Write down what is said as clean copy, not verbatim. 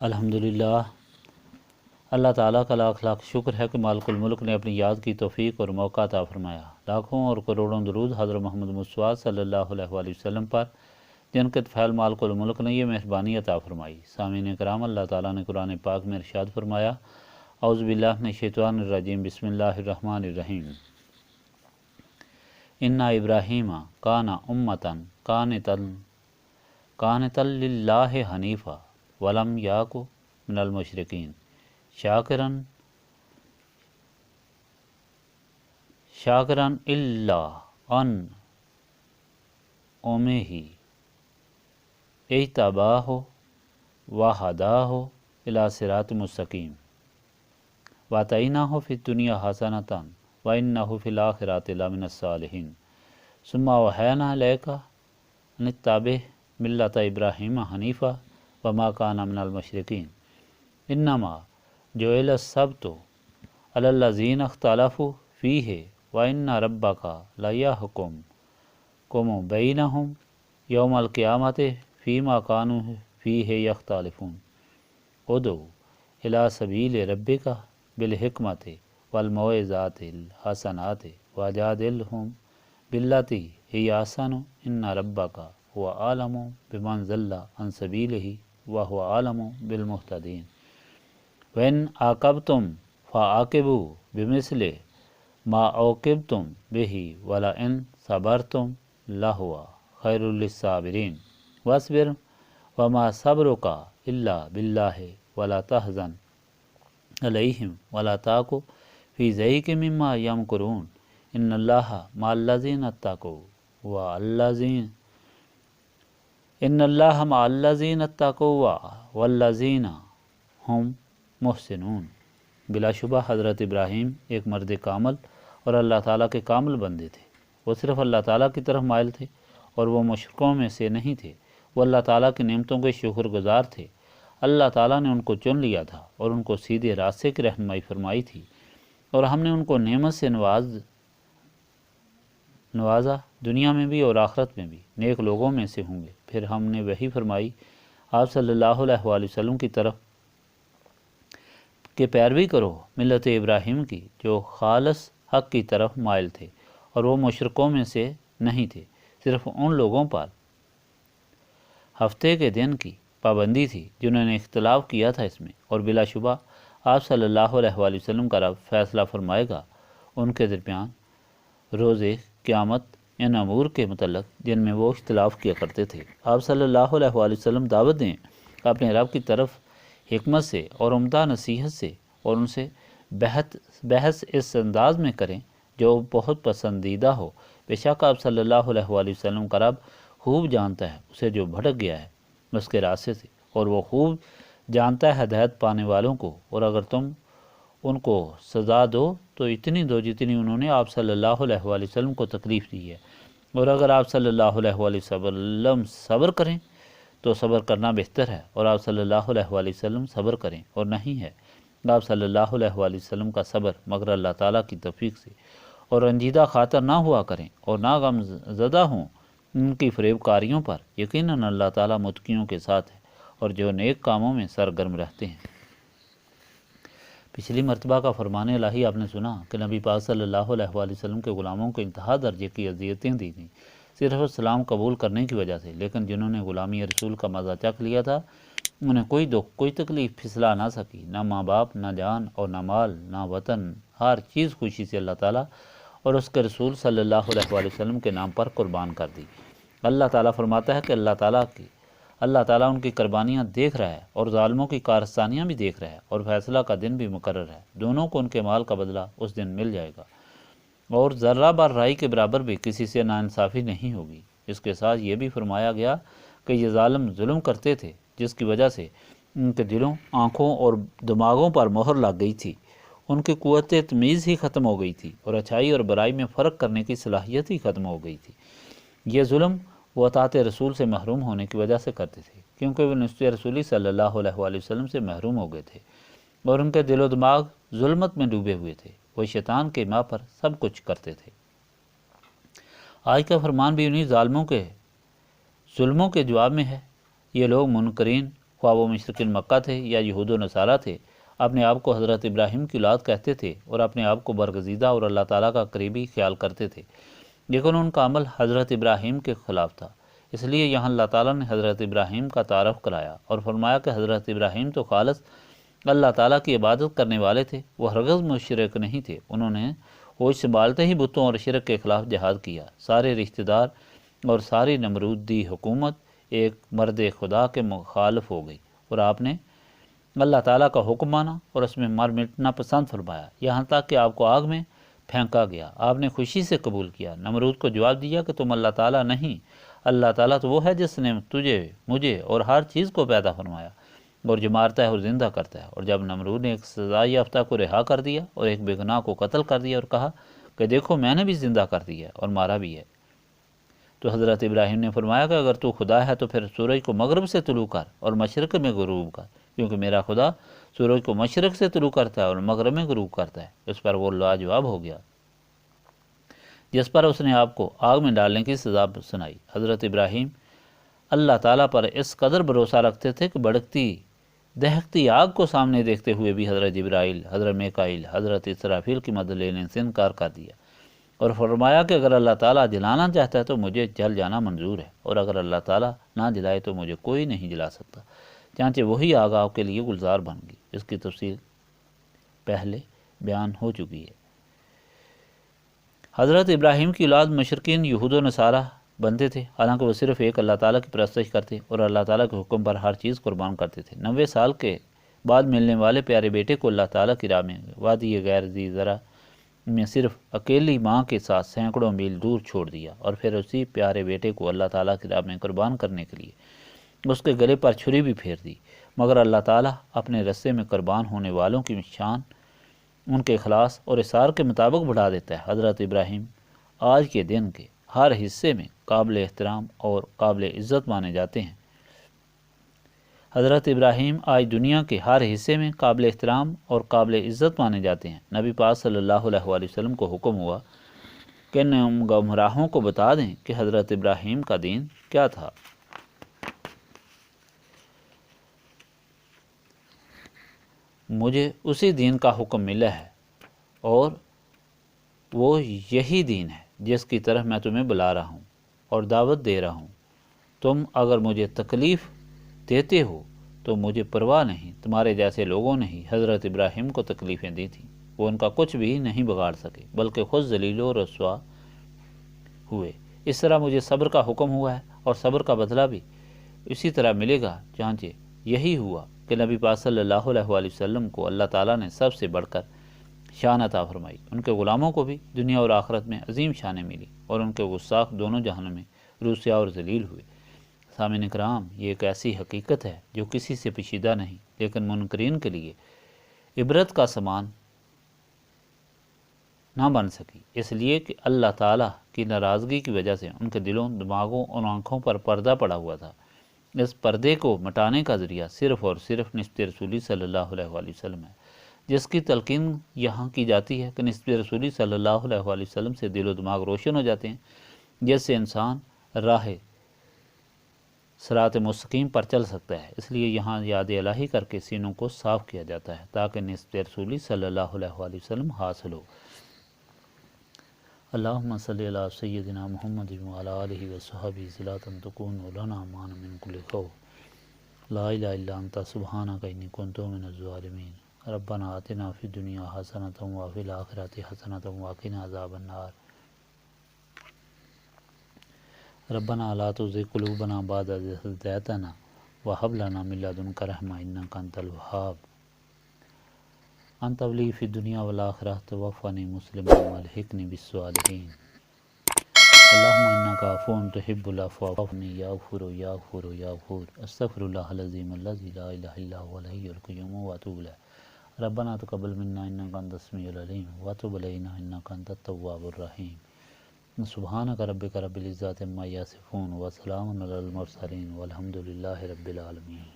الحمدللہ، اللہ تعالیٰ کا لاکھ لاکھ شکر ہے کہ مالک الملک نے اپنی یاد کی توفیق اور موقع عطا فرمایا۔ لاکھوں اور کروڑوں درود حضرت محمد مصطفیٰ صلی اللہ علیہ وآلہ وسلم پر، جن کے فعل مالک الملک نے یہ مہربانی عطا فرمائی۔ سامعین کرام، اللہ تعالیٰ نے قرآن پاک میں ارشاد فرمایا، اعوذ باللہ من الشیطان الرجیم، بسم اللہ الرحمن الرحیم۔ اِنَّ ابراہیم کان امۃ قانتا للہ حنیفا ولم یاک من المشرکین شاکرا الا ان امہ اجتباہ وہداہ الی صراط مستقیم وآتیناہ فی الدنیا حسنۃ وإنہ فی الآخرۃ لمن الصالحین ثم اوحینا الیک ان اتبع ملۃ ابراہیم حنیفا وما کان من المشرکین انما جعل السبت علی الذین اختلفوا فیہ وإن ربک لیحکم بینہم یوم القیامۃ فیما کانوا فیہ یختلفون ادع الی سبیل ربک بالحکمۃ والموعظۃ الحسنۃ وجادلہم باللتی ہی احسن ان ربک هو اعلم بمن ضل عن سبیلہ وهو اعلم بالمہتدین وإن عاقبتم فعاقبوا بمثل ما عوقبتم به ولئن صبرتم لهو خیر للصابرین واصبر وما صبرك الا باللہ ولا تحزن علیہم ولا تک فی ضیق مما یمکرون ان اللہ مع الذین اتقوا والذین هم محسنون۔ بلا شبہ حضرت ابراہیم ایک مرد کامل اور اللہ تعالیٰ کے کامل بندے تھے۔ وہ صرف اللہ تعالیٰ کی طرف مائل تھے اور وہ مشرکوں میں سے نہیں تھے۔ وہ اللہ تعالیٰ کی نعمتوں کے شکر گزار تھے۔ اللہ تعالیٰ نے ان کو چن لیا تھا اور ان کو سیدھے راستے کی رہنمائی فرمائی تھی، اور ہم نے ان کو نعمت سے نوازا، دنیا میں بھی اور آخرت میں بھی نیک لوگوں میں سے ہوں گے۔ پھر ہم نے وحی فرمائی آپ صلی اللہ علیہ وآلہ وسلم کی طرف کہ پیروی کرو ملت ابراہیم کی، جو خالص حق کی طرف مائل تھے اور وہ مشرکوں میں سے نہیں تھے۔ صرف ان لوگوں پر ہفتے کے دن کی پابندی تھی جنہوں نے اختلاف کیا تھا اس میں، اور بلا شبہ آپ صلی اللہ علیہ وآلہ وسلم کا رب فیصلہ فرمائے گا ان کے درمیان روز قیامت ان امور کے متعلق جن میں وہ اختلاف کیا کرتے تھے۔ آپ صلی اللہ علیہ وآلہ وسلم دعوت دیں اپنے رب کی طرف حکمت سے اور عمدہ نصیحت سے، اور ان سے بحث اس انداز میں کریں جو بہت پسندیدہ ہو۔ بے شک آپ صلی اللہ علیہ وآلہ وسلم کا رب خوب جانتا ہے اسے جو بھٹک گیا ہے اس کے راستے سے، اور وہ خوب جانتا ہے ہدایت پانے والوں کو، اور اگر تم ان کو سزا دو تو اتنی دو جتنی انہوں نے آپ صلی اللہ علیہ وآلہ وسلم کو تکلیف دی ہے، اور اگر آپ صلی اللہ علیہ وآلہ وسلم صبر کریں تو صبر کرنا بہتر ہے، اور آپ صلی اللہ علیہ وآلہ وسلم صبر کریں اور نہیں ہے آپ صلی اللہ علیہ وآلہ وسلم کا صبر مگر اللہ تعالیٰ کی توفیق سے، اور رنجیدہ خاطر نہ ہوا کریں اور نہ غم زدہ ہوں ان کی فریب کاریوں پر۔ یقیناً اللہ تعالیٰ متقیوں کے ساتھ ہے اور جو نیک کاموں میں سرگرم رہتے ہیں۔ پچھلی مرتبہ کا فرمان الہی آپ نے سنا کہ نبی پاک صلی اللہ علیہ وآلہ وسلم کے غلاموں کو انتہا درجے کی اذیتیں دی گئیں صرف اسلام قبول کرنے کی وجہ سے، لیکن جنہوں نے غلامی رسول کا مزہ چکھ لیا تھا انہیں کوئی دکھ کوئی تکلیف پھسلا نہ سکی، نہ ماں باپ، نہ جان اور نہ مال، نہ وطن، ہر چیز خوشی سے اللہ تعالیٰ اور اس کے رسول صلی اللہ علیہ وآلہ وسلم کے نام پر قربان کر دی۔ اللہ تعالیٰ فرماتا ہے کہ اللہ تعالیٰ ان کی قربانیاں دیکھ رہا ہے اور ظالموں کی کارستانیاں بھی دیکھ رہا ہے، اور فیصلہ کا دن بھی مقرر ہے، دونوں کو ان کے مال کا بدلہ اس دن مل جائے گا، اور ذرہ بار رائی کے برابر بھی کسی سے ناانصافی نہیں ہوگی۔ اس کے ساتھ یہ بھی فرمایا گیا کہ یہ ظالم ظلم کرتے تھے جس کی وجہ سے ان کے دلوں، آنکھوں اور دماغوں پر مہر لگ گئی تھی، ان کی قوت تمیز ہی ختم ہو گئی تھی، اور اچھائی اور برائی میں فرق کرنے کی صلاحیت ہی ختم ہو گئی تھی۔ یہ ظلم وہ اطاعت رسول سے محروم ہونے کی وجہ سے کرتے تھے، کیونکہ وہ نصرت رسولی صلی اللہ علیہ وآلہ وسلم سے محروم ہو گئے تھے، اور ان کے دل و دماغ ظلمت میں ڈوبے ہوئے تھے۔ وہ شیطان کے ماں پر سب کچھ کرتے تھے۔ آج کا فرمان بھی انہی ظالموں کے ظلموں کے جواب میں ہے۔ یہ لوگ منکرین خواہ وہ مشرکین مکہ تھے یا یہود و نصارہ تھے، اپنے آپ کو حضرت ابراہیم کی اولاد کہتے تھے اور اپنے آپ کو برگزیدہ اور اللہ تعالیٰ کا قریبی خیال کرتے تھے، لیکن ان کا عمل حضرت ابراہیم کے خلاف تھا۔ اس لیے یہاں اللہ تعالیٰ نے حضرت ابراہیم کا تعارف کرایا اور فرمایا کہ حضرت ابراہیم تو خالص اللہ تعالیٰ کی عبادت کرنے والے تھے، وہ ہرگز مشرک نہیں تھے۔ انہوں نے ہوش سنبھالتے ہی بتوں اور شرک کے خلاف جہاد کیا۔ سارے رشتہ دار اور ساری نمرودی حکومت ایک مرد خدا کے مخالف ہو گئی، اور آپ نے اللہ تعالیٰ کا حکم مانا اور اس میں مر مٹنا پسند فرمایا، یہاں تک کہ آپ کو آگ میں پھینکا گیا۔ آپ نے خوشی سے قبول کیا۔ نمرود کو جواب دیا کہ تم اللہ تعالیٰ نہیں، اللہ تعالیٰ تو وہ ہے جس نے تجھے، مجھے اور ہر چیز کو پیدا فرمایا اور جو مارتا ہے اور زندہ کرتا ہے۔ اور جب نمرود نے ایک سزا یافتہ کو رہا کر دیا اور ایک بے گناہ کو قتل کر دیا اور کہا کہ دیکھو میں نے بھی زندہ کر دیا اور مارا بھی ہے، تو حضرت ابراہیم نے فرمایا کہ اگر تو خدا ہے تو پھر سورج کو مغرب سے طلوع کر اور مشرق میں غروب کر، کیونکہ میرا خدا سورج کو مشرق سے طلوع کرتا ہے اور مغرب میں غروب کرتا ہے۔ اس پر وہ لاجواب ہو گیا، جس پر اس نے آپ کو آگ میں ڈالنے کی سزا سنائی۔ حضرت ابراہیم اللہ تعالیٰ پر اس قدر بھروسہ رکھتے تھے کہ بڑھتی دہکتی آگ کو سامنے دیکھتے ہوئے بھی حضرت جبرائیل، حضرت میکائیل، حضرت اسرافیل کی مدد لینے سے انکار کر دیا اور فرمایا کہ اگر اللہ تعالیٰ جلانا چاہتا ہے تو مجھے جل جانا منظور ہے، اور اگر اللہ تعالیٰ نہ جلائے تو مجھے کوئی نہیں جلا سکتا، چانچہ وہی آگ آپ کے لیے گلزار بن گئی۔ اس کی تفصیل پہلے بیان ہو چکی ہے۔ حضرت ابراہیم کی اولاد مشرکین یہود و نصارہ بنتے تھے، حالانکہ وہ صرف ایک اللہ تعالیٰ کی پرستش کرتے اور اللہ تعالیٰ کے حکم پر ہر چیز قربان کرتے تھے۔ 90 سال کے بعد ملنے والے پیارے بیٹے کو اللہ تعالیٰ کی راہ میں وادی غیر ذی زرع میں صرف اکیلی ماں کے ساتھ سینکڑوں میل دور چھوڑ دیا، اور پھر اسی پیارے بیٹے کو اللہ تعالیٰ کی راہ میں قربان کرنے کے لیے اس کے گلے پر چھری بھی پھیر دی، مگر اللہ تعالیٰ اپنے رستے میں قربان ہونے والوں کی شان ان کے اخلاص اور اصرار کے مطابق بڑھا دیتا ہے۔ حضرت ابراہیم آج کے دن کے ہر حصے میں قابل احترام اور قابل عزت مانے جاتے ہیں۔ حضرت ابراہیم آج دنیا کے ہر حصے میں قابل احترام اور قابل عزت مانے جاتے ہیں۔ نبی پاک صلی اللہ علیہ وآلہ وسلم کو حکم ہوا کہ ان گمراہوں کو بتا دیں کہ حضرت ابراہیم کا دین کیا تھا۔ مجھے اسی دین کا حکم ملا ہے اور وہ یہی دین ہے جس کی طرف میں تمہیں بلا رہا ہوں اور دعوت دے رہا ہوں۔ تم اگر مجھے تکلیف دیتے ہو تو مجھے پرواہ نہیں، تمہارے جیسے لوگوں نے ہی حضرت ابراہیم کو تکلیفیں دی تھیں، وہ ان کا کچھ بھی نہیں بگاڑ سکے بلکہ خود ذلیل و رسوا ہوئے۔ اس طرح مجھے صبر کا حکم ہوا ہے اور صبر کا بدلہ بھی اسی طرح ملے گا، چانچہ یہی ہوا کہ نبی پاک صلی اللہ علیہ وآلہ وسلم کو اللہ تعالیٰ نے سب سے بڑھ کر شان عطا فرمائی، ان کے غلاموں کو بھی دنیا اور آخرت میں عظیم شانیں ملی، اور ان کے گستاخ دونوں جہانوں میں رسوا اور ذلیل ہوئے۔ سامعین کرام، یہ ایک ایسی حقیقت ہے جو کسی سے پوشیدہ نہیں، لیکن منکرین کے لیے عبرت کا سامان نہ بن سکی، اس لیے کہ اللہ تعالیٰ کی ناراضگی کی وجہ سے ان کے دلوں، دماغوں اور آنکھوں پر پردہ پڑا ہوا تھا۔ اس پردے کو مٹانے کا ذریعہ صرف اور صرف نسبت رسولی صلی اللہ علیہ وآلہ وسلم ہے، جس کی تلقین یہاں کی جاتی ہے کہ نسبت رسولی صلی اللہ علیہ وآلہ وسلم سے دل و دماغ روشن ہو جاتے ہیں، جس سے انسان راہ صراط مستقیم پر چل سکتا ہے۔ اس لیے یہاں یاد الہی کر کے سینوں کو صاف کیا جاتا ہے تاکہ نسبت رسولی صلی اللہ علیہ وآلہ وسلم حاصل ہو۔ اللہم صلی علی سیدنا محمد وعلی آلہ وصحبہ صلاۃ تکون لنا مان من کل خوف لا الہ الا انت سبحانک انی کنت من الظالمین۔ ربنا آتنا فی الدنیا حسنۃ وفی الآخرۃ حسنۃ وقنا عذاب النار۔ ربنا لا تزغ قلوبنا بعد إذ هديتنا وهب لنا من لدنك رحمة إنك أنت الوهاب۔ أنت ولي في الدنيا والآخرة توفني مسلما والحقني بالصالحين۔ اللهم إنك عفو تحب العفو فاعف عني يا غفور يا غفور يا غفور۔ أستغفر الله العظيم الذي لا إله إلا هو الحي القيوم وأتوب إليه۔ ربنا تقبل منا إنك أنت السميع العليم وتب علينا إنك أنت التواب الرحيم۔ سبحانک ربک رب العزت عما یصفون وسلام علی المرسلین والحمد للہ رب العالمین۔